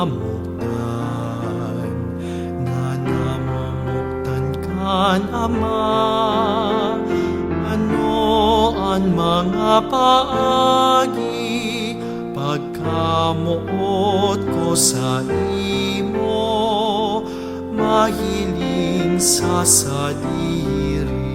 kamamuktan, na namumuktan kan Ama. Ano ang mga paagi pagkamuot ko sa imo, mahiling sa sadiri.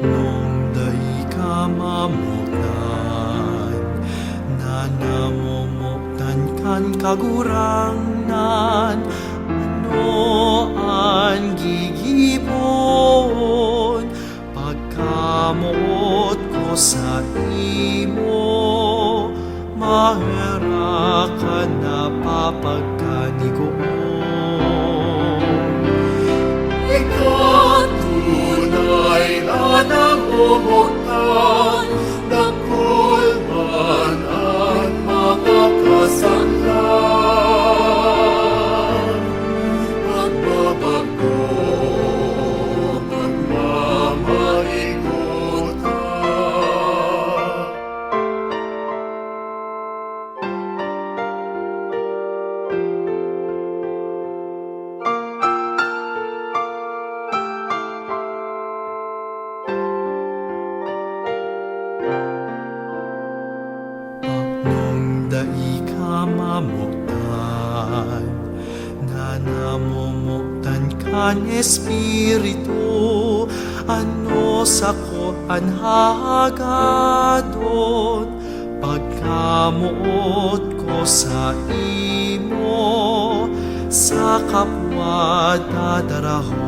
Nung dai ka mamuktan, na namumuktan kan kagurangnan, ano ang gigibon pagkamuot ko sa imo, mahera ka na papagkanigoon. Tunay na namumuktan, nakulman ang mga kasalan. Magbabago, magmamaikot ka. Nung dai ka mamuktan, na namumuktan kan Espiritu, ano sako ang hagadon pagkamuot ko sa imo, sa kapwa dadarahon.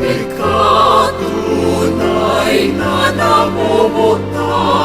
Ikaw tunay na namumuktan,